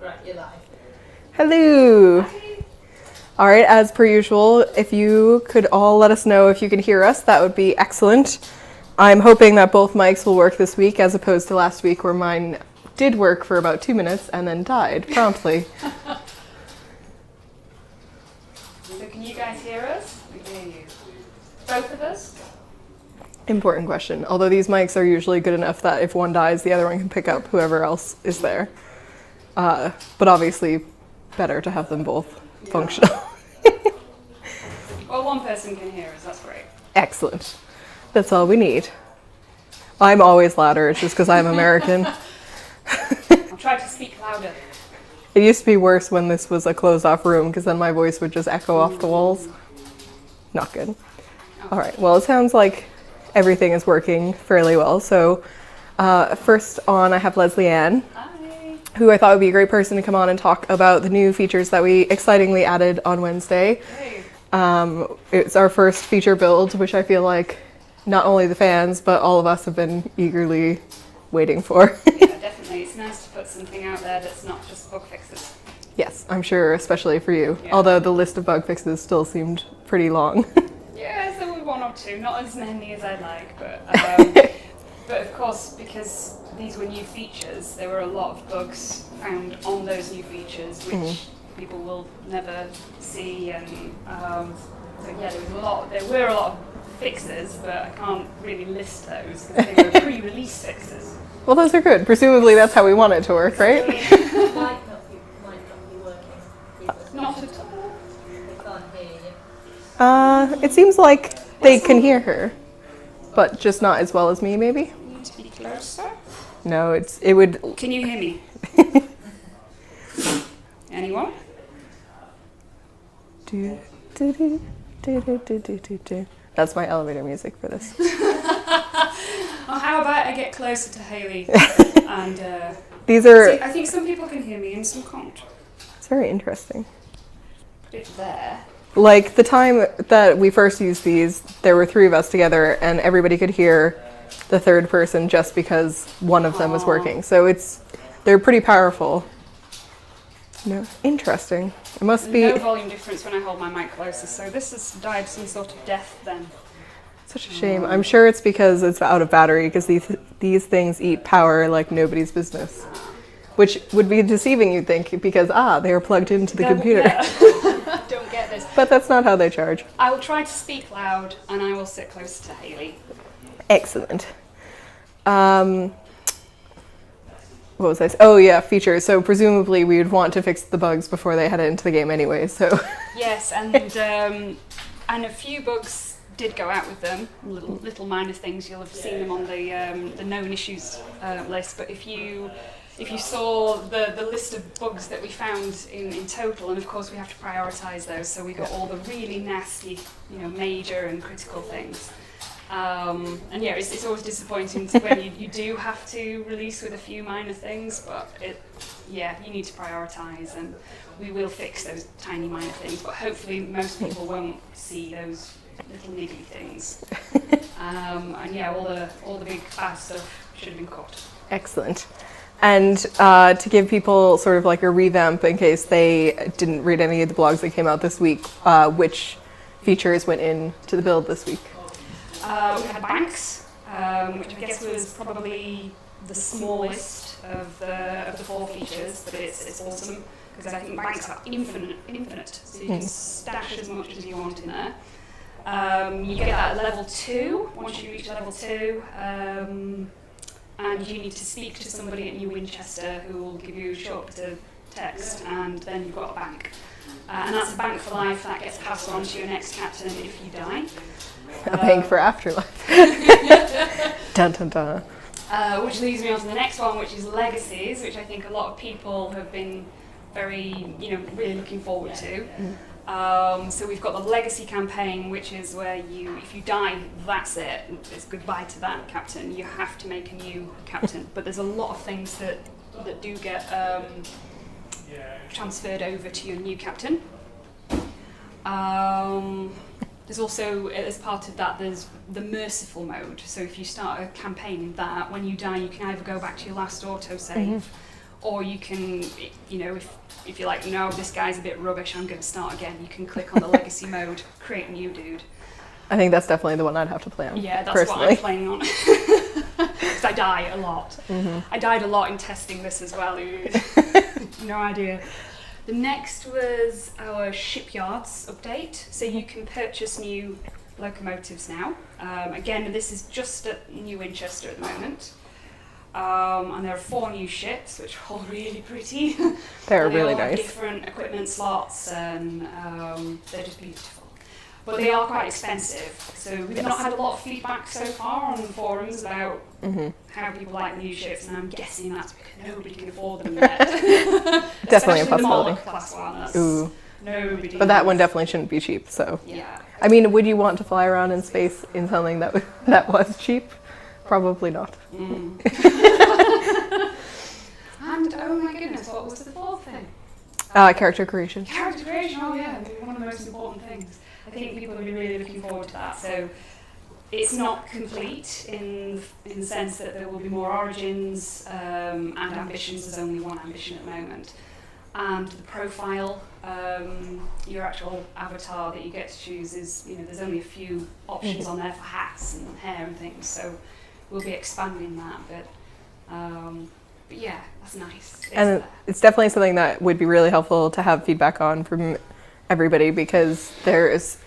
Right, you're live. Hello. Hi. All right, as per usual, if you could all let us know if you can hear us, that would be excellent. I'm hoping that both mics will work this week as opposed to last week where mine did work for about 2 minutes and then died promptly. So can you guys hear us? We can hear you. Both of us? Important question. Although these mics are usually good enough that if one dies, the other one can pick up whoever else is there. But obviously, better to have them both functional. Well, one person can hear us, that's great. Excellent. That's all we need. I'm always louder, it's just because I'm American. I'll try to speak louder. It used to be worse when this was a closed-off room, because then my voice would just echo off the walls. Not good. All right, well, it sounds like everything is working fairly well. So first on, I have Lesleyann, who I thought would be a great person to come on and talk about the new features that we excitingly added on Wednesday. Hey. It's our first feature build, which I feel like not only the fans, but all of us have been eagerly waiting for. Yeah, definitely. It's nice to put something out there that's not just bug fixes. Yes, I'm sure, especially for you. Yeah. Although the list of bug fixes still seemed pretty long. Yeah, there were one or two, not as many as I'd like, but of course, because these were new features, there were a lot of bugs found on those new features, which people will never see, and so yeah, there were a lot of fixes, but I can't really list those because they were pre-release fixes. Well, those are good. Presumably that's how we want it to work, right? Might not be working. Not at all. They can't hear you. It seems like they can hear her, but just not as well as me, maybe? Need to be closer. No, it would... Can you hear me? Anyone? That's my elevator music for this. Well, how about I get closer to Hayley? And These are... I think some people can hear me and some can't. It's very interesting. Put it there. Like, the time that we first used these, there were 3 of us together, and everybody could hear the third person just because one of them was working. So they're pretty powerful. No, interesting. It must be... No volume difference when I hold my mic closer, so this has died some sort of death then. Such a shame. I'm sure it's because it's out of battery, because these things eat power like nobody's business. Which would be deceiving, you'd think, because, they are plugged into the computer. Yeah. Don't get this. But that's not how they charge. I will try to speak loud, and I will sit closer to Hayley. Excellent. What was I saying? Oh, yeah, features. So presumably we would want to fix the bugs before they head into the game anyway, so... Yes, and a few bugs did go out with them, little minor things. You'll have seen them on the known issues list, but if you saw the list of bugs that we found in total, and of course we have to prioritise those, so we got all the really nasty, major and critical things. And yeah, it's always disappointing when you do have to release with a few minor things, but you need to prioritise, and we will fix those tiny minor things, but hopefully most people won't see those little niggly things. And yeah, all the big bad stuff should have been caught. Excellent. And to give people sort of like a revamp in case they didn't read any of the blogs that came out this week, which features went into the build this week? We had banks, which I guess was probably the smallest of the 4 features, but it's awesome because I think banks are infinite, so you can stash as much as you want in there. You get that at level 2, once you reach level 2, and you need to speak to somebody at New Winchester who will give you a short bit of text, and then you've got a bank. And that's a bank for life that gets passed on to your next captain if you die. A bank for afterlife. Dun dun dun. Which leads me on to the next one, which is legacies, which I think a lot of people have been very, really looking forward to. So we've got the legacy campaign, which is where if you die, that's it. It's goodbye to that captain. You have to make a new captain. But there's a lot of things that do get transferred over to your new captain. There's also, as part of that, there's the merciful mode. So if you start a campaign in that, when you die, you can either go back to your last autosave, or you can, you know, if you're like, no, this guy's a bit rubbish, I'm going to start again, you can click on the legacy mode, create a new dude. I think that's definitely the one I'd have to play on. Yeah, that's personally. what I'm playing on. Because I die a lot. I died a lot in testing this as well. No idea. The next was our shipyards update. So you can purchase new locomotives now. Again, this is just at New Winchester at the moment. And there are 4 new ships, which are all really pretty. They're They really all have nice. different equipment slots, and they're just beautiful. But they are quite expensive, so we've not had a lot of feedback so far on the forums about how people like new ships, and I'm guessing that's because nobody can afford them yet. Definitely a Especially the possibility. Moloch class one. That's Ooh. nobody. But that one definitely shouldn't be cheap, so. Yeah. I mean, would you want to fly around in space in something that was cheap? Probably not. And oh my goodness, what was the 4th thing? Character creation. Character creation. Oh yeah, one of the most important things. I think people have been really looking forward to that. So it's not complete in the sense that there will be more origins and ambitions. There's only one ambition at the moment. And the profile, your actual avatar that you get to choose is, you know, there's only a few options on there for hats and hair and things. So we'll be expanding that. But yeah, that's nice. It's definitely something that would be really helpful to have feedback on from everybody, because it's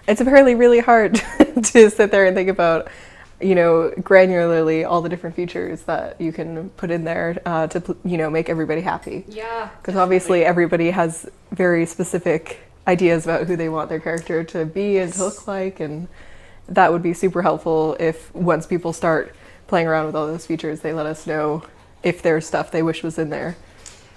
apparently really hard to sit there and think about, you know, granularly all the different features that you can put in there to, you know, make everybody happy. Yeah. Because obviously everybody has very specific ideas about who they want their character to be and to look like, and that would be super helpful if once people start playing around with all those features, they let us know if there's stuff they wish was in there.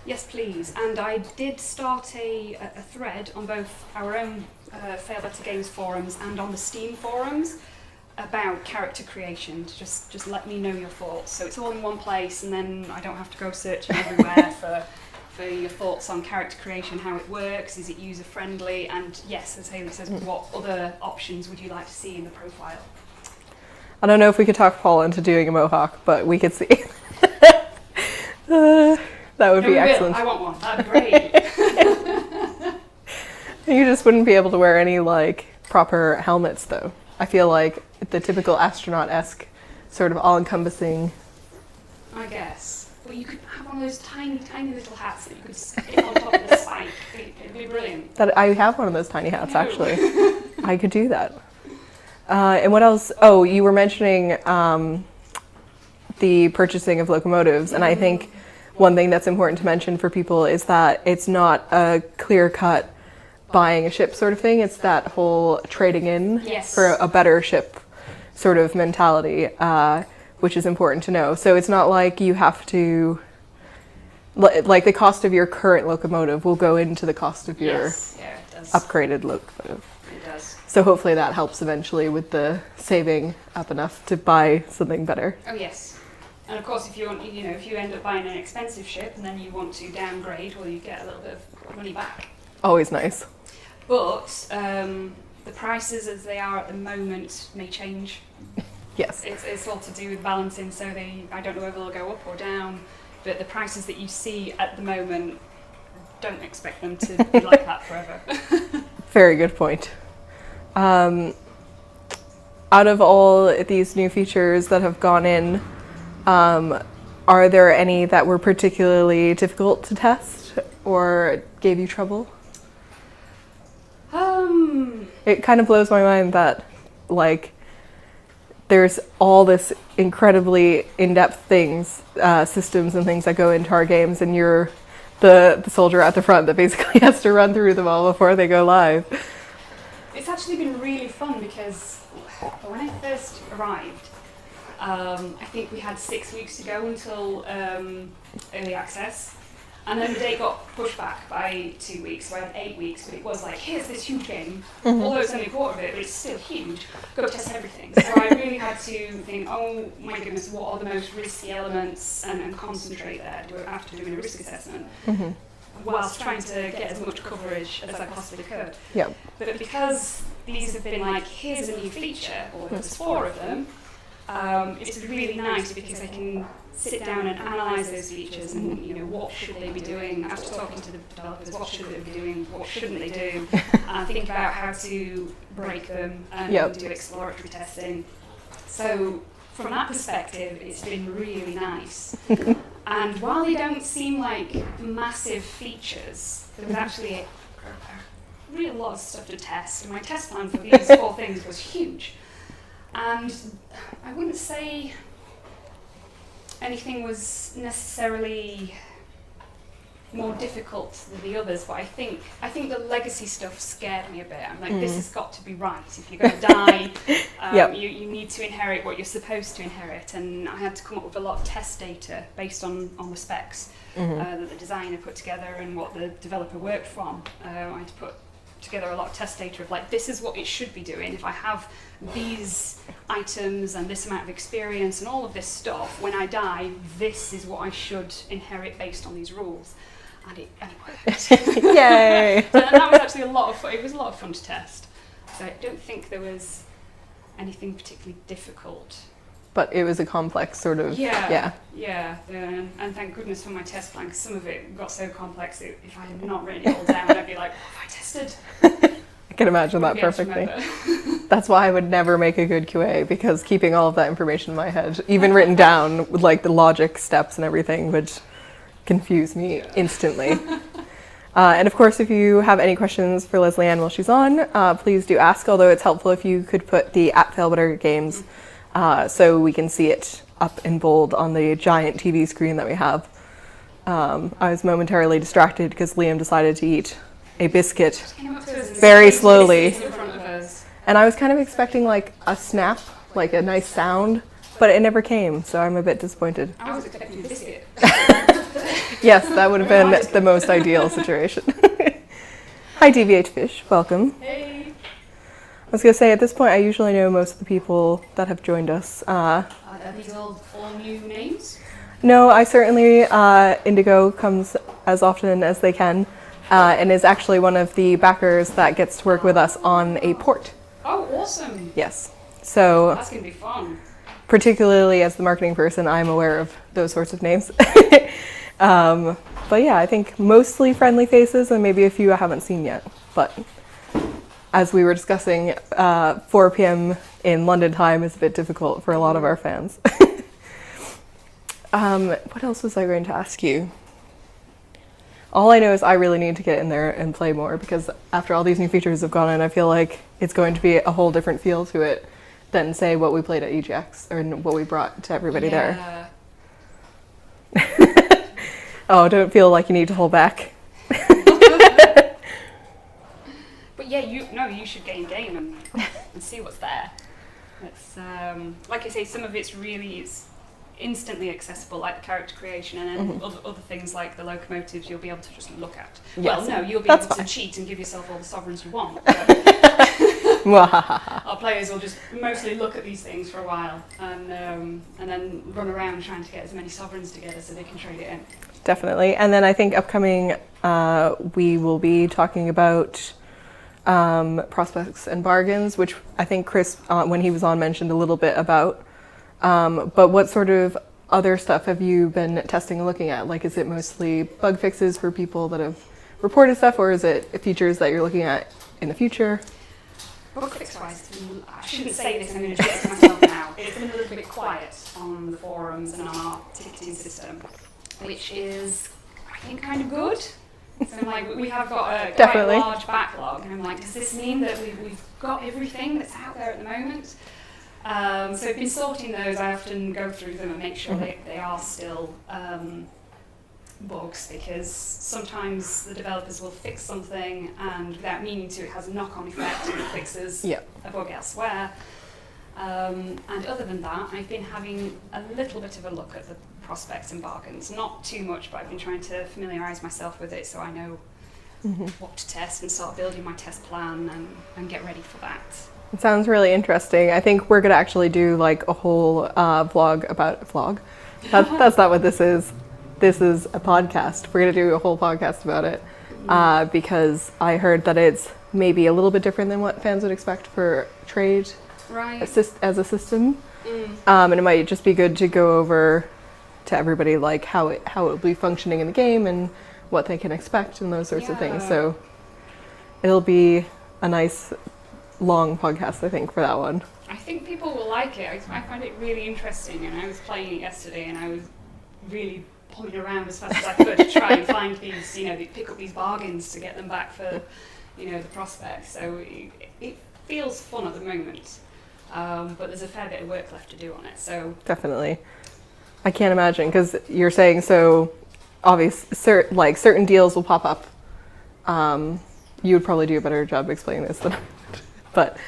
Yes, please. And I did start a thread on both our own Failbetter Games forums and on the Steam forums about character creation. Just let me know your thoughts. So it's all in one place, and then I don't have to go searching everywhere for your thoughts on character creation, how it works, is it user friendly, and yes, as Hayley says, what other options would you like to see in the profile? I don't know if we could talk Paul into doing a mohawk, but we could see. That would be excellent. I want one. That'd be great. You just wouldn't be able to wear any like proper helmets, though. I feel like the typical astronaut-esque, sort of all-encompassing. I guess. But you could have one of those tiny, tiny little hats that you could stick on top of the spike. It'd be brilliant. That I have one of those tiny hats, actually. I could do that. And what else? Oh, you were mentioning the purchasing of locomotives, and I think one thing that's important to mention for people is that it's not a clear-cut buying a ship sort of thing. It's that whole trading in for a better ship sort of mentality, which is important to know. So it's not like you have to, like the cost of your current locomotive will go into the cost of your upgraded locomotive. It does. So hopefully that helps eventually with the saving up enough to buy something better. Oh yes. And of course, if you want, you know, if you end up buying an expensive ship and then you want to downgrade, well, you get a little bit of money back. Always nice. But the prices as they are at the moment may change. Yes. It's all to do with balancing, so I don't know whether they'll go up or down, but the prices that you see at the moment, don't expect them to be like that forever. Very good point. Out of all these new features that have gone in, are there any that were particularly difficult to test or gave you trouble? It kind of blows my mind that, like, there's all this incredibly in-depth things, systems and things that go into our games, and you're the soldier at the front that basically has to run through them all before they go live. It's actually been really fun because when I first arrived, I think we had 6 weeks to go until early access, and then the date got pushed back by 2 weeks, so I had 8 weeks, but it was like, here's this huge game, although it's only a quarter of it, but it's still huge, go test everything. So I really had to think, oh my goodness, what are the most risky elements, and concentrate there after doing a risk assessment, whilst trying to get as much coverage as I possibly could. Yep. But because these have been like, here's a new feature, or there's 4 of them, it's really nice because I can sit down and analyse those features and, you know, what should they be doing after talking to the developers, what should they be doing, what shouldn't they do, and think about how to break them and do exploratory testing. So from that perspective, it's been really nice. And while they don't seem like massive features, there was actually a real lot of stuff to test. And my test plan for these 4 things was huge. And I wouldn't say anything was necessarily more difficult than the others, but I think the legacy stuff scared me a bit. I'm like, this has got to be right. If you're going to die, you need to inherit what you're supposed to inherit. And I had to come up with a lot of test data based on the specs that the designer put together and what the developer worked from. I had to put together a lot of test data of like, this is what it should be doing. If I have these items and this amount of experience and all of this stuff, when I die, this is what I should inherit based on these rules. And it worked. Yay! So that was actually a lot of fun. It was a lot of fun to test. So I don't think there was anything particularly difficult. But it was a complex sort of... Yeah. And thank goodness for my test plan, because some of it got so complex that if I had not written it all down, I'd be like, what have I tested? I can imagine that perfectly. That's why I would never make a good QA, because keeping all of that information in my head, even written down with like the logic steps and everything, would confuse me instantly. And of course, if you have any questions for Lesleyann while she's on, please do ask, although it's helpful if you could put the @Failbetter Games so we can see it up in bold on the giant TV screen that we have. I was momentarily distracted because Liam decided to eat a biscuit very slowly. And I was kind of expecting like a snap, like a nice sound, but it never came, so I'm a bit disappointed. I was expecting a biscuit. Yes, that would have been the most ideal situation. Hi DVH Fish, welcome. Hey. I was going to say, at this point I usually know most of the people that have joined us. Are these all new names? No, I certainly, Indigo comes as often as they can, and is actually one of the backers that gets to work with us on a port. Oh, awesome. Yes. So that's going to be fun. Particularly as the marketing person, I'm aware of those sorts of names. But yeah, I think mostly friendly faces and maybe a few I haven't seen yet. But as we were discussing, 4 p.m. in London time is a bit difficult for a lot of our fans. What else was I going to ask you? All I know is I really need to get in there and play more, because after all these new features have gone in, I feel like it's going to be a whole different feel to it than, say, what we played at EGX or what we brought to everybody there. Oh, don't feel like you need to hold back. But yeah, you should get in game and see what's there. It's like I say, some of it's instantly accessible, like the character creation, and then other things like the locomotives you'll be able to just look at. Yes. Well, no, you'll be able to cheat and give yourself all the sovereigns you want. Our players will just mostly look at these things for a while and then run around trying to get as many sovereigns together so they can trade it in. Definitely. And then I think upcoming we will be talking about prospects and bargains, which I think Chris, when he was on, mentioned a little bit about. But what sort of other stuff have you been testing and looking at? Like, is it mostly bug fixes for people that have reported stuff, or is it features that you're looking at in the future? Bug fix-wise, I shouldn't say this, I'm going to jinx myself now. It's been a little bit quiet on the forums and on our ticketing system, which is, I think, kind of good. So I'm like, we have got a quite large backlog, and I'm like, does this mean that we've got everything that's out there at the moment? So I've been sorting those. I often go through them and make sure they are still bugs, because sometimes the developers will fix something and without meaning to, it has a knock-on effect and it fixes a bug elsewhere. And other than that, I've been having a little bit of a look at the prospects and bargains. Not too much, but I've been trying to familiarise myself with it so I know what to test and start building my test plan and get ready for that. It sounds really interesting. I think we're going to actually do like a whole vlog. That's not what this is. This is a podcast. We're going to do a whole podcast about it because I heard that it's maybe a little bit different than what fans would expect for trade as a system. And it might just be good to go over to everybody like how it will be functioning in the game and what they can expect and those sorts of things. So it'll be a nice long podcast, I think, for that one. I think people will like it. I find it really interesting, and I was playing it yesterday, and I was really pulling around as fast as I could to try and find these, pick up these bargains to get them back for, the prospects. So it feels fun at the moment, but there's a fair bit of work left to do on it. So definitely, I can't imagine, because you're saying so. Certain deals will pop up. You would probably do a better job explaining this than I would. But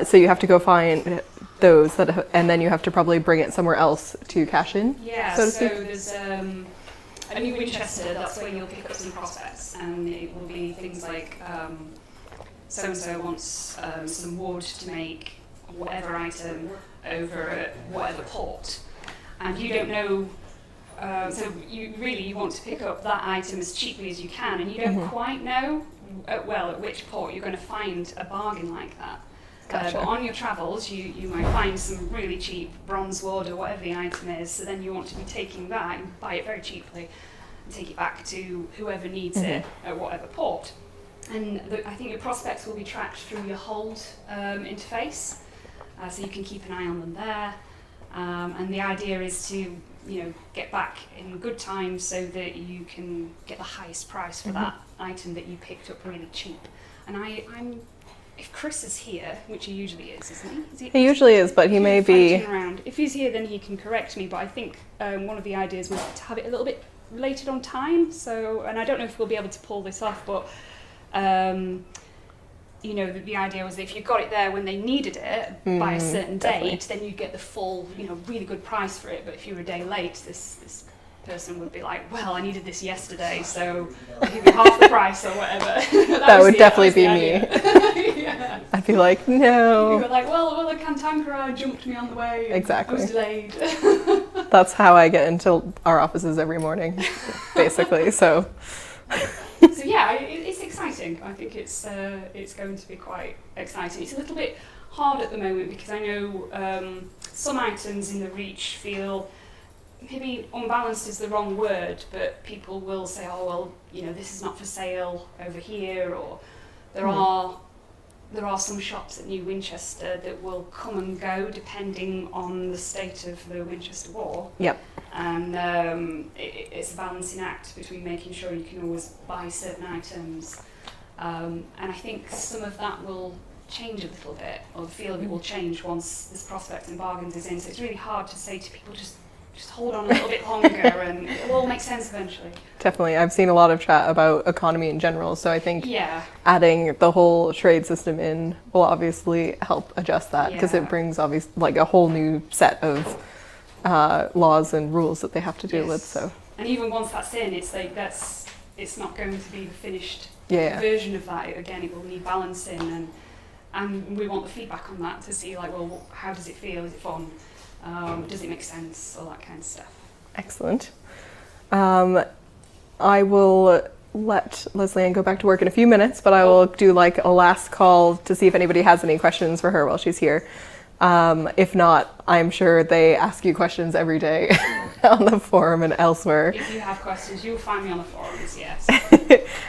so you have to go find those and then you have to probably bring it somewhere else to cash in. Yeah. So there's a new Winchester. That's where you'll pick up some prospects, and it will be things like so and so wants some wood to make whatever item over at whatever port, and you don't know. So you want to pick up that item as cheaply as you can, and you don't quite know at which port you're going to find a bargain like that. Gotcha. But on your travels, you might find some really cheap bronze wood or whatever the item is. So then you want to be taking that and buy it very cheaply and take it back to whoever needs it at whatever port. And I think your prospects will be tracked through your hold interface, so you can keep an eye on them there. And the idea is to get back in good time so that you can get the highest price for that item that you picked up really cheap. And if Chris is here, which he usually is, isn't he? He usually is, but he may be around. If he's here, then he can correct me. But I think one of the ideas was to have it a little bit related on time. So, and I don't know if we'll be able to pull this off, but the idea was that if you got it there when they needed it by a certain date, then you get the full, really good price for it. But if you were a day late, this person would be like, well, I needed this yesterday, so I'll give you half the price or whatever. that would definitely be me. Yeah. I'd be like, no. You were like, well, the cantankerite jumped me on the way. Exactly. I was delayed. That's how I get into our offices every morning, basically. So yeah, it's exciting. I think it's going to be quite exciting. It's a little bit hard at the moment because I know some items in the reach feel maybe unbalanced is the wrong word, but people will say, oh well, this is not for sale over here, or there are some shops at New Winchester that will come and go depending on the state of the Winchester War. Yep. And it's a balancing act between making sure you can always buy certain items. And I think some of that will change a little bit, or the feel of it will change once this prospect and bargains is in. So it's really hard to say to people, just hold on a little bit longer and it'll all make sense eventually. Definitely. I've seen a lot of chat about economy in general, so I think adding the whole trade system in will obviously help adjust that, because it brings a whole new set of laws and rules that they have to deal with. So, and even once that's in, it's not going to be the finished version of that. Again, it will need balancing, and we want the feedback on that to see well, how does it feel? Is it fun? Does it make sense? All that kind of stuff. Excellent. I will let Lesleyann go back to work in a few minutes, but I will do a last call to see if anybody has any questions for her while she's here. If not, I'm sure they ask you questions every day on the forum and elsewhere. If you have questions, you'll find me on the forums, yes.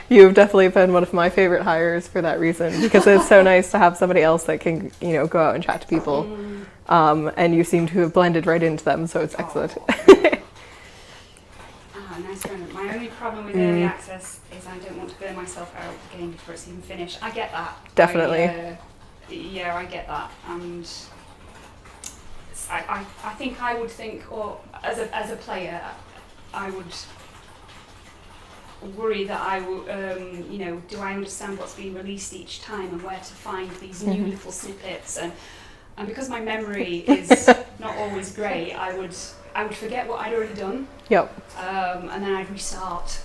You've definitely been one of my favorite hires for that reason, because it's so nice to have somebody else that can, go out and chat to people. And you seem to have blended right into them, so it's excellent. Nice one. My only problem with early access is I don't want to burn myself out the game before it's even finished. I get that. Definitely. I get that. And I think I would think, or as a player, I would worry that I will, do I understand what's being released each time and where to find these new little snippets, and because my memory is not always great, I would forget what I'd already done. Yep. And then I'd restart.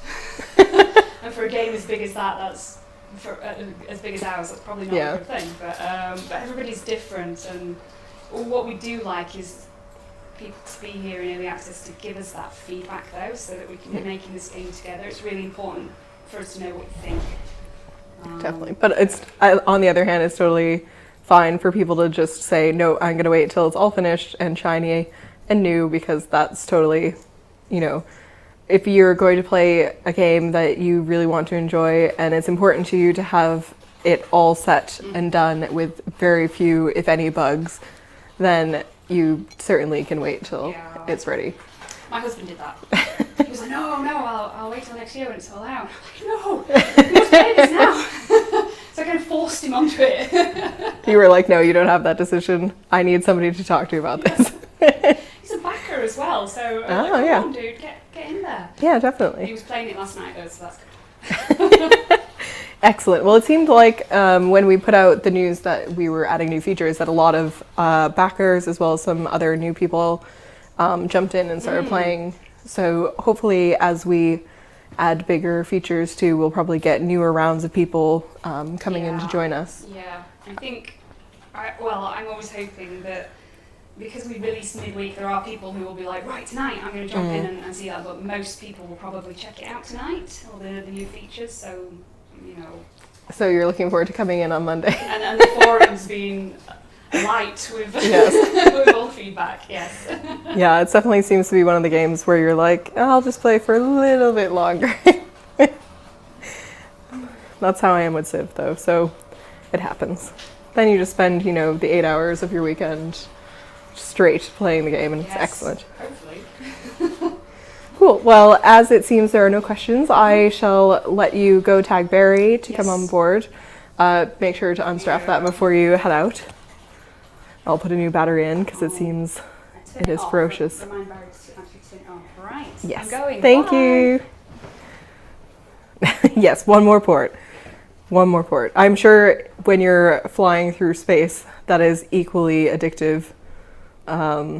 And for a game as big as that's for as big as ours, that's probably not a good thing. But everybody's different, and what we do like is people to be here in early access to give us that feedback, though, so that we can be making this game together. It's really important for us to know what you think. Definitely. But on the other hand, it's totally fine for people to just say, no, I'm going to wait till it's all finished and shiny and new, because that's totally, you know, if you're going to play a game that you really want to enjoy and it's important to you to have it all set and done with very few, if any, bugs, then you certainly can wait till it's ready. My husband did that. He was like, no, I'll wait till next year when it's all out. I'm like, no, we must play this now. So I kind of forced him onto it. You were like, no, you don't have that decision. I need somebody to talk to about this. He's a backer as well, so Oh, come yeah. on, dude, get in there. Yeah, definitely. He was playing it last night though, so that's good. Excellent. Well, it seemed like when we put out the news that we were adding new features, that a lot of backers, as well as some other new people, jumped in and started playing. So hopefully, as we add bigger features too, we'll probably get newer rounds of people coming in to join us. Yeah, I think, I'm always hoping that because we release midweek, there are people who will be like, right, tonight I'm going to jump in and see that, but most people will probably check it out tonight, all the new features, so, you know. So you're looking forward to coming in on Monday. And the forums being light with, with all feedback, yes. Yeah, it definitely seems to be one of the games where you're like, oh, I'll just play for a little bit longer. That's how I am with Civ, though, so it happens. Then you just spend, the 8 hours of your weekend straight playing the game, and it's excellent. Hopefully. Cool. Well, as it seems there are no questions, I shall let you go tag Barry to come on board. Make sure to unstrap that before you head out. I'll put a new battery in because it seems it is ferocious. Remind Barry to actually turn it on. Right. Yes. I'm going. Thank Bye. you. Yes, one more port. One more port. I'm sure when you're flying through space, that is equally addictive.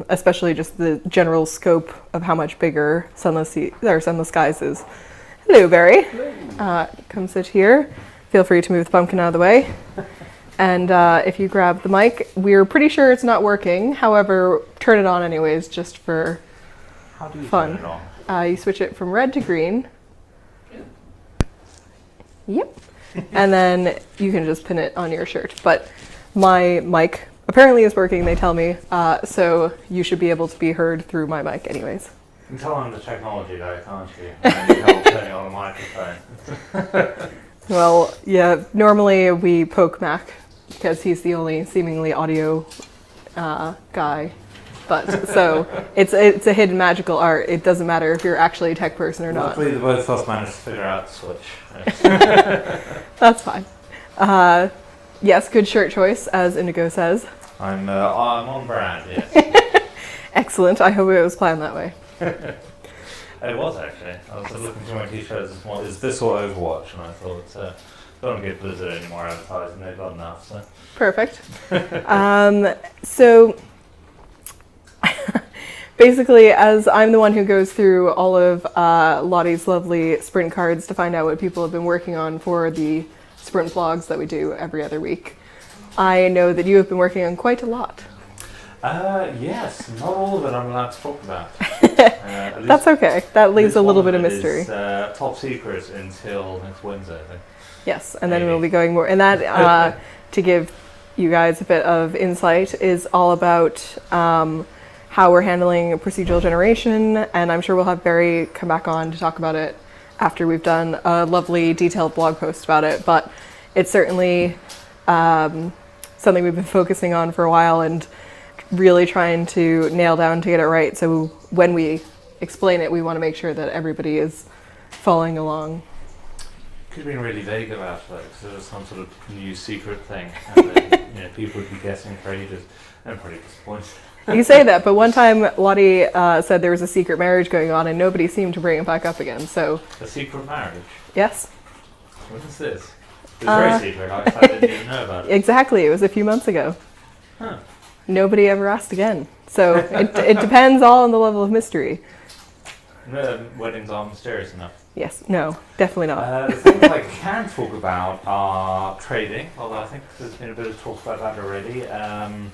Especially just the general scope of how much bigger Sunless Skies is. Hello, Barry. Come sit here. Feel free to move the pumpkin out of the way. And if you grab the mic, we're pretty sure it's not working. However, turn it on anyways, just for How do you fun. turn it on? You switch it from red to green. Yep. And then you can just pin it on your shirt. But my mic apparently is working, they tell me, so you should be able to be heard through my mic anyways. You can tell them the technology though, can't you? And then you help turning on a microphone. Well, yeah, normally we poke Mac because he's the only seemingly audio guy. But so it's a hidden magical art. It doesn't matter if you're actually a tech person or not. Luckily, the both of us managed to figure out the switch. That's fine. Yes, good shirt choice, as Indigo says. I'm on brand, yes. Excellent. I hope it was planned that way. It was actually. I was looking through my t-shirts this morning. Is this or Overwatch? And I thought, don't want to give Blizzard any more advertising. They've got enough. So. Perfect. So basically, as I'm the one who goes through all of Lottie's lovely sprint cards to find out what people have been working on for the sprint vlogs that we do every other week, I know that you have been working on quite a lot. Yes, not all of it I'm allowed to talk about. That's okay. That leaves a little bit of mystery. It's top secret until next Wednesday, I think. Yes, and then we'll be going more. And that, to give you guys a bit of insight, is all about how we're handling procedural generation. And I'm sure we'll have Barry come back on to talk about it after we've done a lovely detailed blog post about it. But it's certainly something we've been focusing on for a while and really trying to nail down to get it right. So when we explain it, we want to make sure that everybody is following along. Could have been really vague about it, because there was some sort of new secret thing, and then, people would be guessing for ages. I'm pretty disappointed. You say that, but one time Lottie said there was a secret marriage going on, and nobody seemed to bring it back up again. So A secret marriage? yes, What is this? It's very secret. I didn't even know about it. exactly. It was a few months ago. Huh. Nobody ever asked again. So it depends all on the level of mystery. No, weddings aren't mysterious enough. Yes, no, definitely not. The things I can talk about are trading, although I think there's been a bit of talk about that already. I'm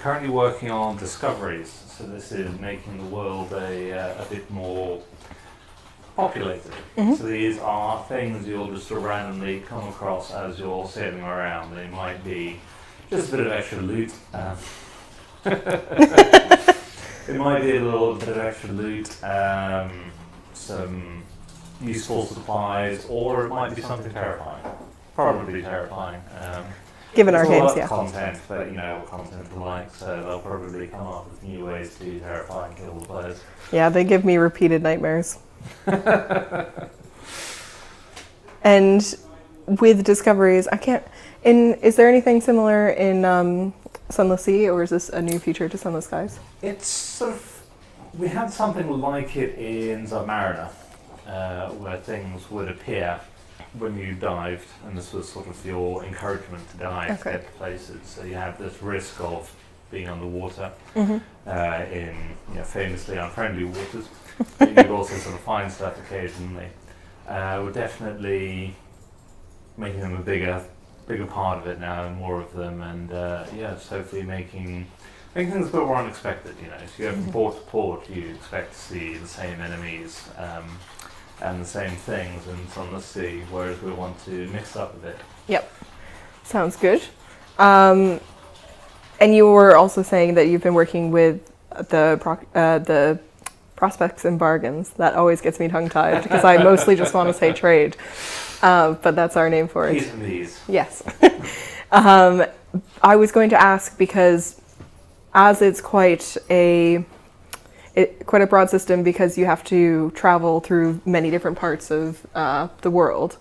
currently working on discoveries, so this is making the world a bit more populated. Mm-hmm. So these are things you'll just sort of randomly come across as you're sailing around. They might be just a bit of extra loot. It might be a little bit of extra loot, some useful supplies, or it might be something terrifying. Probably terrifying. Given our it's all games, about yeah. content, but you know what content is like, so they'll probably come up with new ways to terrify and kill the players. Yeah, they give me repeated nightmares. And with discoveries, is there anything similar in Sunless Sea, or is this a new feature to Sunless Skies? It's sort of, we had something like it in Submariner, where things would appear when you dived, and this was sort of your encouragement to dive to get to places. So you have this risk of being underwater in famously unfriendly waters, but you'd also sort of find stuff occasionally. We're definitely making them a bigger part of it now, and more of them, and just hopefully making things a bit more unexpected. You know, if you go from port to port, you expect to see the same enemies and the same things on the sea, whereas we want to mix it up a bit. Yep, sounds good. And you were also saying that you've been working with the prospects and bargains. That always gets me tongue-tied because I mostly just want to say trade, but that's our name for it. P's and B's. Yes. I was going to ask because as it's quite a broad system, because you have to travel through many different parts of the world,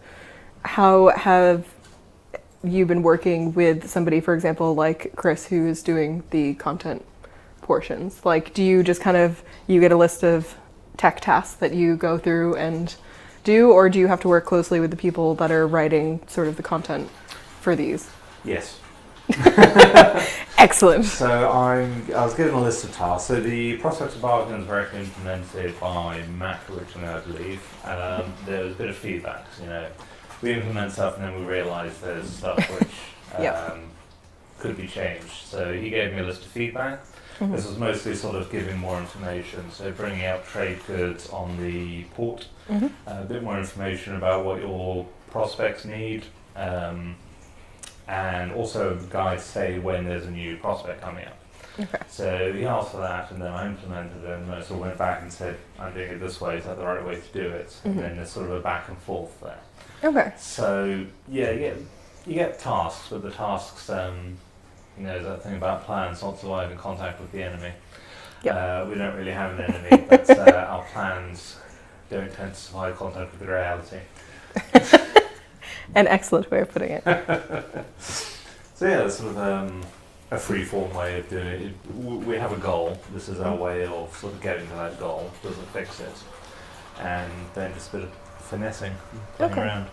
how have you been working with somebody, for example, like Chris, who is doing the content portions? Like, do you just you get a list of tech tasks that you go through and do, or do you have to work closely with the people that are writing sort of the content for these? Yes. Excellent. So I was given a list of tasks. So the prospects of bargains were actually implemented by Mac originally, I believe. There was a bit of feedback. You know, we implement stuff and then we realise there's stuff which could be changed. So he gave me a list of feedback. Mm-hmm. This was mostly sort of giving more information. So bringing out trade goods on the port, a bit more information about what your prospects need. And also guides say when there's a new prospect coming up. Okay. So he asked for that, and then I implemented it, and I sort of went back and said, I'm doing it this way, is that the right way to do it? And then there's sort of a back and forth there. Okay. So, you get tasks, but the tasks, that thing about plans not survive in contact with the enemy. Yep. We don't really have an enemy, but our plans don't tend to survive contact with the reality. An excellent way of putting it. So it's sort of a free-form way of doing it. We have a goal. This is our way of sort of getting to that goal. Doesn't fix it. And then just a bit of finessing, playing around.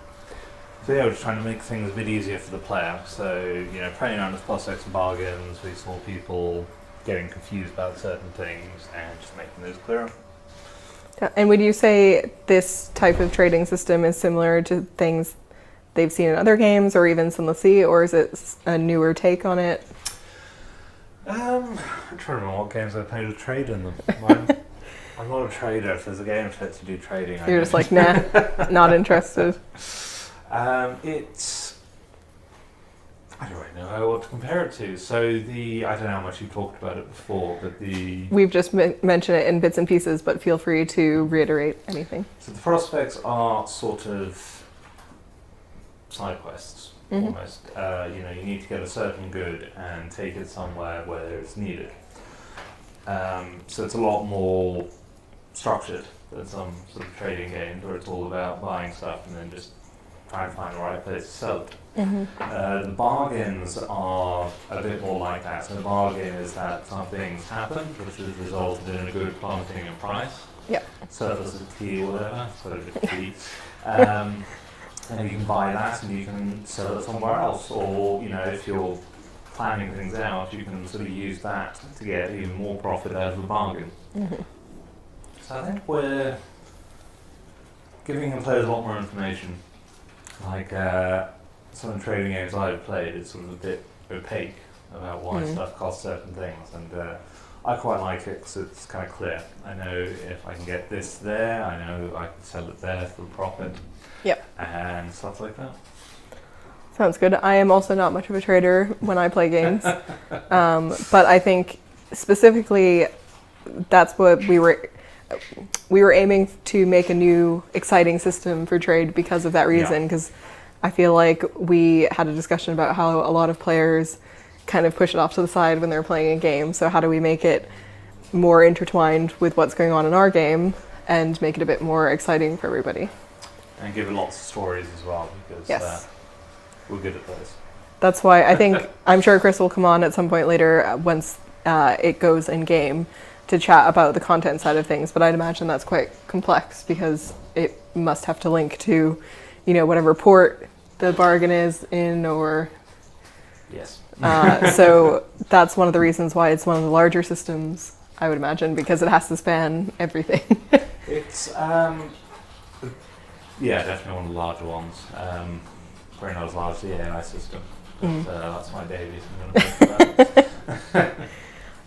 So we're just trying to make things a bit easier for the player. So, playing around with prospects and bargains, we saw people getting confused about certain things and just making those clearer. And would you say this type of trading system is similar to things they've seen in other games, or even Sunless Sea, or is it a newer take on it? I'm trying to remember what games I played with trade in them. I'm not a trader. If there's a game fit to do trading, you're just like, nah, not interested. It's, I don't really know what to compare it to. So I don't know how much you talked about it before, but we've just mentioned it in bits and pieces, but feel free to reiterate anything. So the prospects are sort of side quests, almost. You need to get a certain good and take it somewhere where it's needed. So it's a lot more structured than some sort of trading games where it's all about buying stuff and then just trying to find the right place to sell it. The bargains are a bit more like that. So the bargain is that something's happened which has resulted in a good plummeting in price. Yep. Surplus of tea or whatever, sort of tea. And you can buy that and you can sell it somewhere else, or if you're planning things out, you can sort of use that to get even more profit out of the bargain. So I think we're giving the players a lot more information. Like some of the trading games I've played, it's sort of a bit opaque about why stuff costs certain things, and I quite like it because it's kind of clear. I know if I can get this there, I know I can sell it there for a profit. Yep. And stuff like that. Sounds good. I am also not much of a trader when I play games. But I think specifically that's what we were aiming to make a new exciting system for trade because of that reason, because I feel like we had a discussion about how a lot of players kind of push it off to the side when they're playing a game. So how do we make it more intertwined with what's going on in our game and make it a bit more exciting for everybody? And give it lots of stories as well, because we're good at those. That's why I think, I'm sure Chris will come on at some point later once it goes in game to chat about the content side of things, but I'd imagine that's quite complex because it must have to link to, whatever port the bargain is in, or... Yes. So that's one of the reasons why it's one of the larger systems, I would imagine, because it has to span everything. It's, definitely one of the larger ones. Probably not as large as the AI system, but that's my baby, so I'm going to talk about it.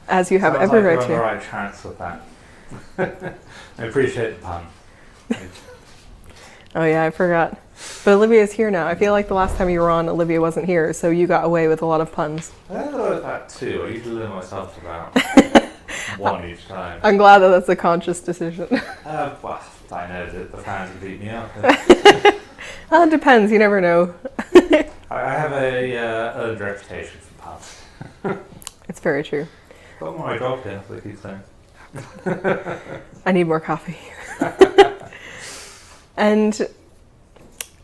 As you have every right to. You're on the right chance with that. I appreciate the pun. Oh yeah, I forgot. But Olivia's here now. I feel like the last time you were on, Olivia wasn't here, so you got away with a lot of puns. I thought of that too. I usually limit myself to about one each time. I'm glad that that's a conscious decision. Well, I know that the fans would beat me up. Well, it depends. You never know. I have a reputation for puns. It's very true. Got my job here, so I keep saying. I need more coffee. And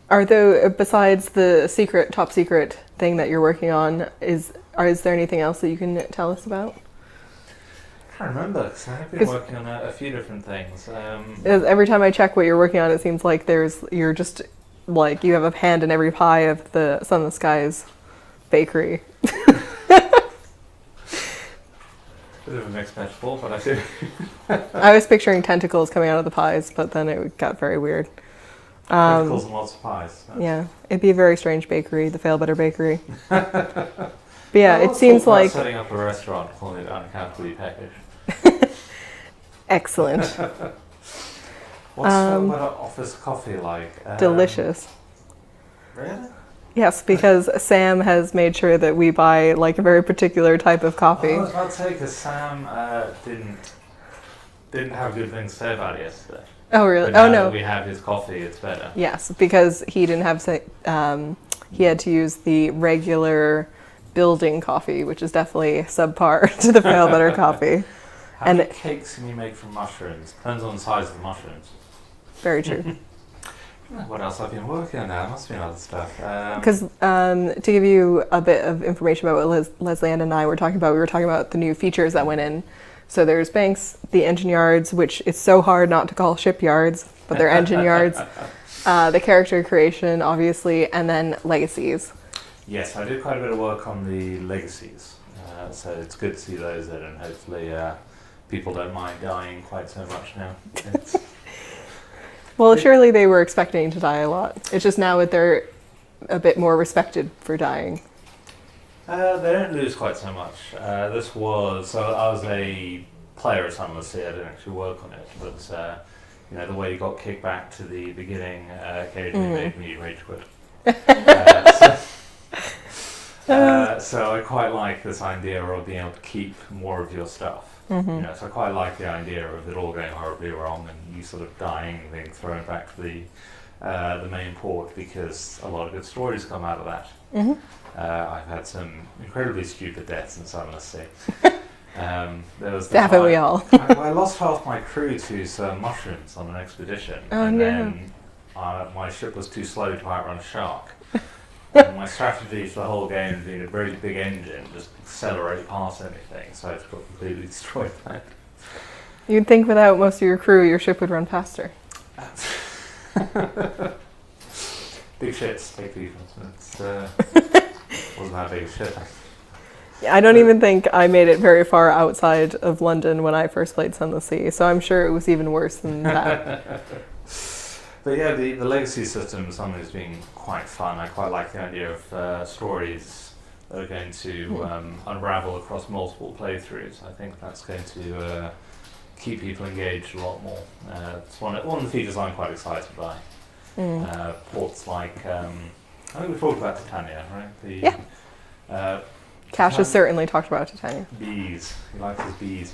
besides the top secret thing that you're working on, is there anything else that you can tell us about? I can't remember, because I've been working on a few different things. Every time I check what you're working on, it seems like you're just like you have a hand in every pie of the Sun in the Skies bakery. Bit of a mixed metaphor, but I do. I was picturing tentacles coming out of the pies, but then it got very weird. Tentacles and lots of pies. Yeah, it'd be a very strange bakery, the Failbetter bakery. But yeah, it seems like setting up a restaurant, calling it unaccountably peckish. Excellent. What's office coffee like? Delicious. Really? Yes, because Sam has made sure that we buy like a very particular type of coffee. I was about to say, because Sam didn't have good things to say about it yesterday. Oh really? But now Oh no. that we have his coffee, it's better. Yes, because he didn't have he had to use the regular building coffee, which is definitely subpar to the Failbetter coffee. How many cakes can you make from mushrooms? Depends on the size of the mushrooms. Very true. What else I've been working on now? Must be other stuff. Because to give you a bit of information about what Lesleyann and I were talking about the new features that went in. So there's banks, the engine yards, which it's so hard not to call shipyards, but they're engine yards. The character creation, obviously, and then legacies. Yes, I did quite a bit of work on the legacies. So it's good to see those in, and hopefully people don't mind dying quite so much now. Well, surely they were expecting to die a lot. It's just now that they're a bit more respected for dying. They don't lose quite so much. I was a player at some Sea. I didn't actually work on it, but the way you got kicked back to the beginning occasionally made me rage quit. So I quite like this idea of being able to keep more of your stuff. So I quite like the idea of it all going horribly wrong and you sort of dying and being thrown back to the main port, because a lot of good stories come out of that. I've had some incredibly stupid deaths in Sun in the Sea. Haven't we all? I lost half my crew to some mushrooms on an expedition. Then my ship was too slow to outrun a shark. And my strategy for the whole game has been a very big engine, just accelerate past anything, so I just got completely destroyed by it. You'd think without most of your crew, your ship would run faster. Big ships, big people. Wasn't that big a ship. I don't even think I made it very far outside of London when I first played Sun in the Sea, so I'm sure it was even worse than that. But yeah, the legacy system is something that's been quite fun. I quite like the idea of stories that are going to unravel across multiple playthroughs. I think that's going to keep people engaged a lot more. It's one of the features I'm quite excited by. Ports like I think we talked about Titania, right? The, Yeah. Cash has certainly talked about Titania. Bees. He likes his bees.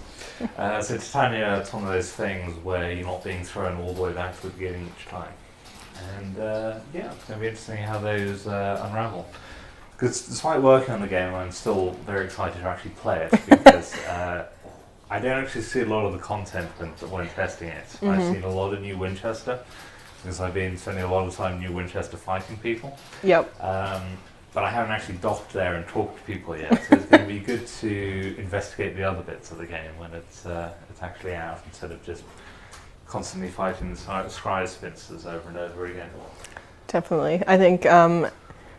So Titania, it's one of those things where you're not being thrown all the way back to the beginning each time. And yeah, it's going to be interesting how those unravel. Because despite working on the game, I'm still very excited to actually play it because I don't actually see a lot of the content when testing it. I've seen a lot of new Winchester because I've been spending a lot of time new Winchester fighting people. Yep. But I haven't actually docked there and talked to people yet, so it's going to be good to investigate the other bits of the game when it's actually out instead of just constantly fighting the scry spinsters over and over again. Definitely. I think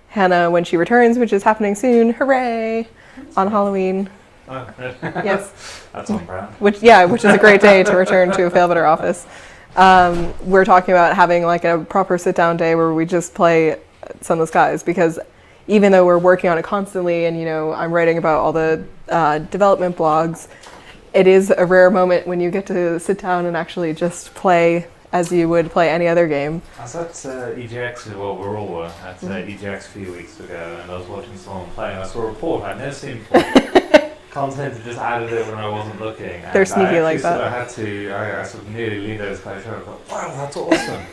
Hannah, when she returns, which is happening soon, hooray, on Halloween. Oh, Yes. That's on brand. Which is a great day to return to a Failbetter office. We're talking about having like a proper sit-down day where we just play Sunless Skies, because even though we're working on it constantly and, you know, I'm writing about all the development blogs, it is a rare moment when you get to sit down and actually just play as you would play any other game. I was at EGX, well, we all were at EGX a few weeks ago, and I was watching someone play, and I saw a report I'd never seen before. Content had just added it when I wasn't looking. They're sneaky like that. I sort of nearly leaned over to my shoulder and thought, wow, that's awesome.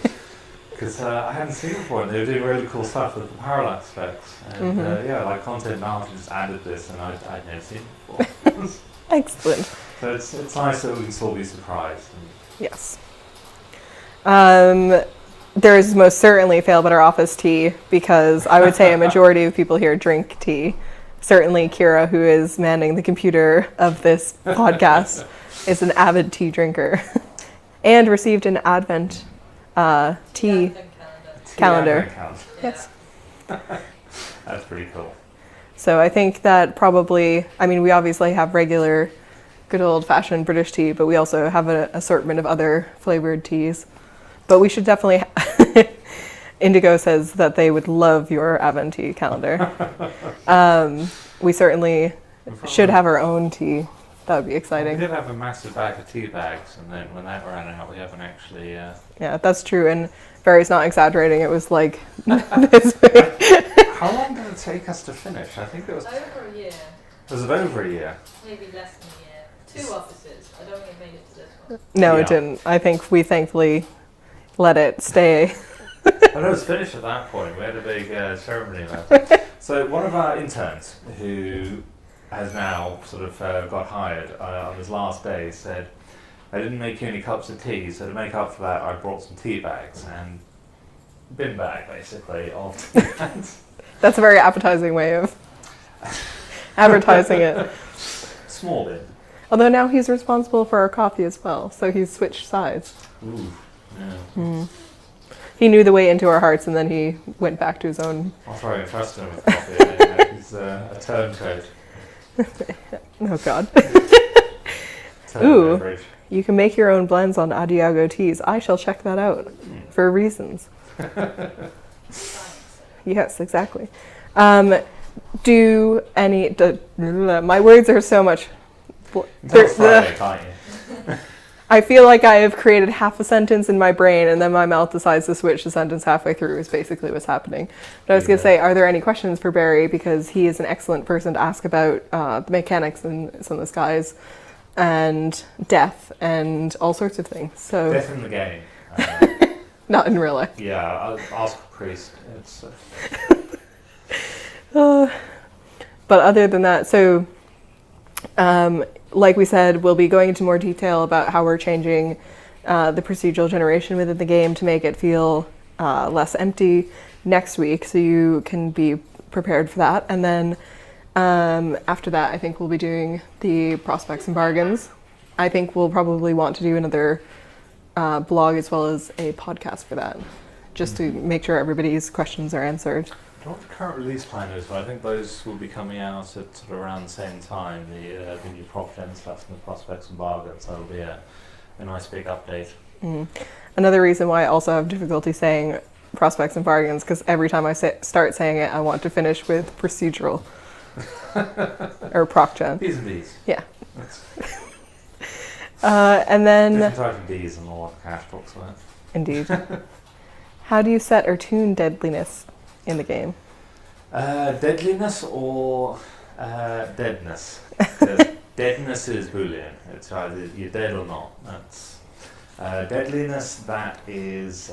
Because I hadn't seen it before, and they were doing really cool stuff with the parallax specs. And yeah, like content manager just added this, and I'd never seen it before. Excellent. So it's nice that we can still be surprised. Yes. There is most certainly Failbetter office tea, because I would say a majority of people here drink tea. Certainly Kira, who is manning the computer of this podcast, is an avid tea drinker and received an Advent tea calendar. Yes. That's pretty cool. So I think that probably, I mean, we obviously have regular good old-fashioned British tea, but we also have an assortment of other flavored teas. But we should definitely, Indigo says that they would love your Advent tea calendar. We certainly should have our own tea. That would be exciting. We did have a massive bag of tea bags, and then when that ran out, we haven't actually... Yeah, that's true, and Barry's not exaggerating. It was like this big. How long did it take us to finish? I think it was... Over a year. Was it over a year? Maybe less than a year. 2 offices. I don't think it made it to this one. No, Yeah. it didn't. I think we thankfully let it stay. I know it was finished at that point. We had a big ceremony about it. So one of our interns, who has now sort of got hired on his last day, said, I didn't make you any cups of tea, so to make up for that I brought some tea bags, and bin bag basically of tea bags. That's a very appetizing way of advertising it. Small bin. Although now he's responsible for our coffee as well, so he's switched sides. Ooh, yeah. He knew the way into our hearts, and then he went back to his own. I'll try and trust him with coffee. He's a turncoat. Oh God. Turn Ooh. beverage. You can make your own blends on Adiago teas. I shall check that out for reasons. Yes, exactly. Do any... my words are so much... Until Friday, can't you? I feel like I have created half a sentence in my brain, and then my mouth decides to switch the sentence halfway through is basically what's happening. But I was going to say, are there any questions for Barry? Because he is an excellent person to ask about the mechanics in Some of the Skies and death and all sorts of things. So Death in the game. not in real life. Yeah, I'll ask a priest. It's, But other than that, so like we said, we'll be going into more detail about how we're changing the procedural generation within the game to make it feel less empty next week, so you can be prepared for that. And then after that, I think we'll be doing the prospects and bargains. I think we'll probably want to do another blog as well as a podcast for that, just to make sure everybody's questions are answered. I don't know what the current release plan is, but I think those will be coming out at sort of around the same time, the new prop gen stuff and the prospects and bargains. That'll be a nice big update. Another reason why I also have difficulty saying prospects and bargains, because every time I start saying it, I want to finish with procedural or proc gen. B's and B's. Yeah. That's And then, different type of B's and what Cash talks about. indeed. How do you set or tune deadliness? in the game? Deadliness or deadness? 'Cause deadness is Boolean. It's either you're dead or not. That's deadliness. That is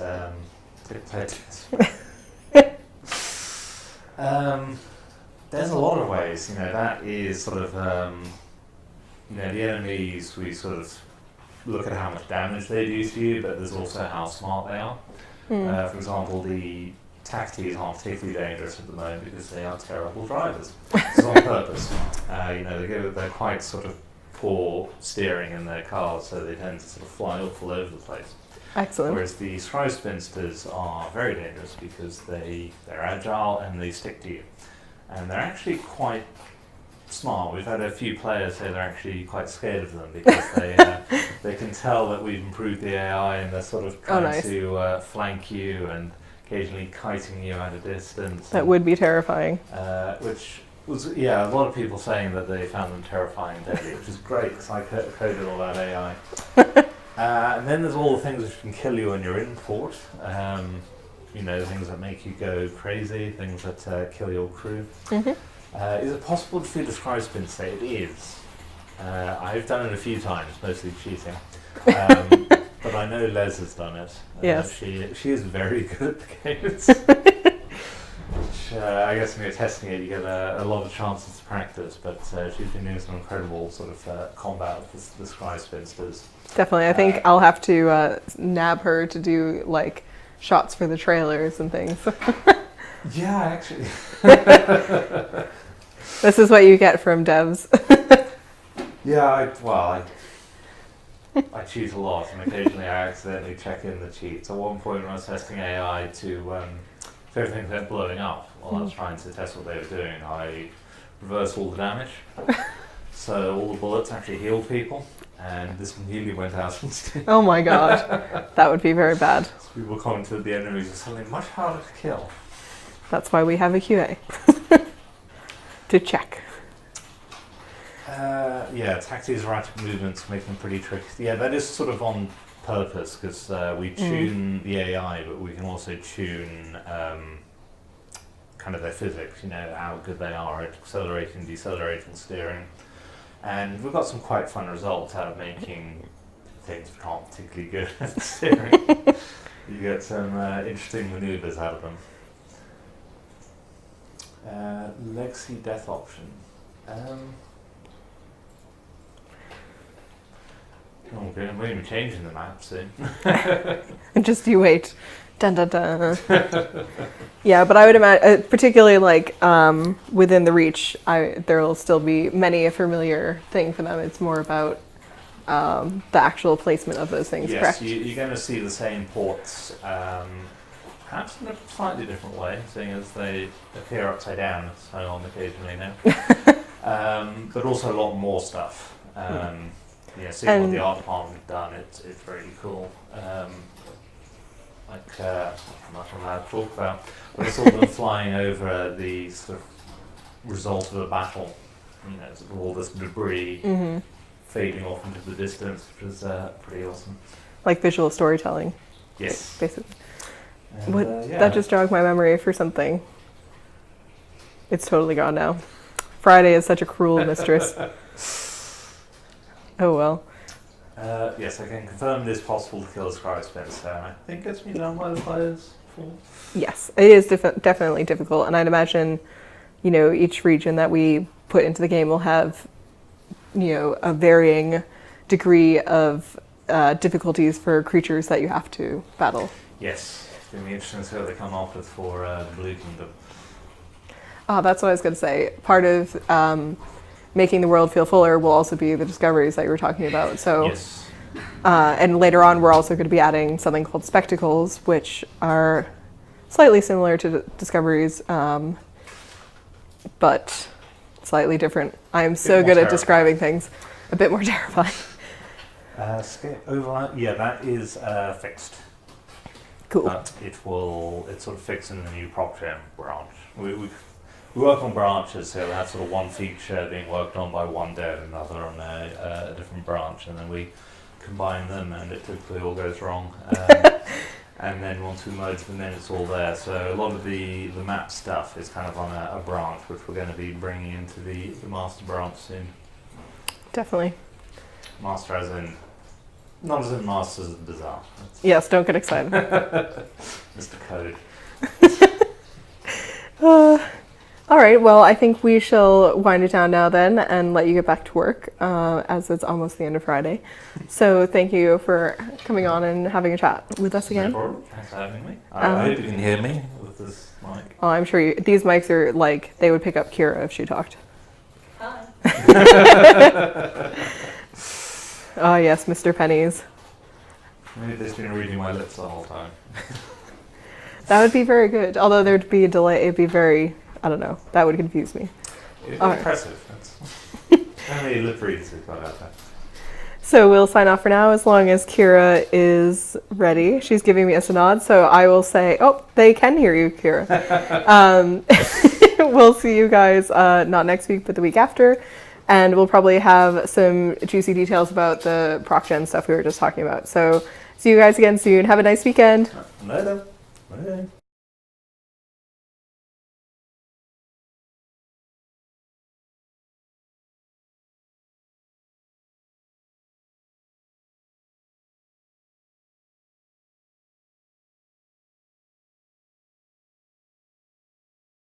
there's a lot of ways. That is sort of the enemies. We sort of look at how much damage they do to you, but there's also how smart they are. For example, the Tacties aren't particularly dangerous at the moment because they are terrible drivers. It's on purpose. They're quite sort of poor steering in their cars, so they tend to sort of fly off all over the place. Excellent. Whereas the Scry Spinsters are very dangerous because they're agile and they stick to you. And they're actually quite smart. We've had a few players say they're actually quite scared of them because they can tell that we've improved the AI and they're sort of trying to flank you and occasionally kiting you at a distance. That would be terrifying. Which was, a lot of people saying that they found them terrifying and deadly, which is great because I coded all that AI. And then there's all the things which can kill you when you're in port. Things that make you go crazy, things that kill your crew. Is it possible to feed a Scry Spinster? It is. I've done it a few times, mostly cheating. But I know Les has done it. Yes. She is very good at the games. Which, I guess when you're testing it, you get a lot of chances to practice. But she's been doing some incredible sort of combat with the Scry Spinsters. Definitely. I think I'll have to nab her to do like shots for the trailers and things. Yeah, actually. This is what you get from devs. Yeah, I cheat a lot, and occasionally I accidentally check in the cheats. At one point when I was testing AI if everything kept blowing up while I was trying to test what they were doing, I reversed all the damage. So all the bullets actually healed people, and this nearly went out instead. Oh my god. That would be very bad. So people commented the enemies are suddenly much harder to kill. That's why we have a QA. To check. Tactics erratic movements make them pretty tricky. Yeah, that is sort of on purpose because we tune the AI, but we can also tune kind of their physics, how good they are at accelerating, decelerating, steering. And we've got some quite fun results out of making things that aren't particularly good at steering. You get some interesting maneuvers out of them. Legacy death option. We're going to be changing the map soon. Just you wait. Dun dun dun. Yeah, but I would imagine, particularly like within the Reach, there will still be many a familiar thing for them. It's more about the actual placement of those things, correct? Yes, you're going to see the same ports, perhaps in a slightly different way, seeing as they appear upside down, so on occasionally now. But also a lot more stuff. Seeing what the art department have done, it's really cool. I'm not allowed to talk about, but I saw them flying over the sort of result of a battle, sort of all this debris fading off into the distance, which was pretty awesome. Like visual storytelling. Yes. Basically. And, That just jogged my memory for something. It's totally gone now. Friday is such a cruel mistress. Oh well. Yes, I can confirm it is possible to kill a Scry Spinster. I think it's been done by the players before. Yes, it is definitely difficult, and I'd imagine, each region that we put into the game will have, a varying degree of difficulties for creatures that you have to battle. Yes, it's going to be interesting to see what they come up with for the Blue Kingdom. Oh, that's what I was going to say. Part of making the world feel fuller will also be the discoveries that you were talking about. So, yes. And later on, we're also going to be adding something called spectacles, which are slightly similar to discoveries, but slightly different. I am so good at describing things. A bit more terrifying. Scale overlap. Yeah, that is fixed. Cool. But it's sort of fixed in the new PropGem branch. We work on branches, so we have sort of one feature being worked on by one dev, another on a different branch, and then we combine them, and it typically all goes wrong. And then once we merge them in, it's all there. So a lot of the map stuff is kind of on a branch, which we're going to be bringing into the master branch soon. Definitely. Master as in, not as in Masters of the Bazaar. Yes, don't get excited. Mr. Code. All right, well, I think we shall wind it down now then and let you get back to work, as it's almost the end of Friday. So thank you for coming on and having a chat with us again. No problem. Thanks for having me. I hope you can hear me with this mic. Oh, I'm sure these mics are like, they would pick up Kira if she talked. Hi. Oh yes, Mr. Pennies. Maybe they've been reading my lips the whole time. That would be very good. Although there'd be a delay, it'd be very, I don't know, that would confuse me. It's All right. impressive. How many lip readers we've got out there? So we'll sign off for now as long as Kira is ready. She's giving me a nod, so I will say, oh, they can hear you, Kira. We'll see you guys not next week, but the week after. And we'll probably have some juicy details about the ProcGen stuff we were just talking about. So see you guys again soon. Have a nice weekend. Later. Bye.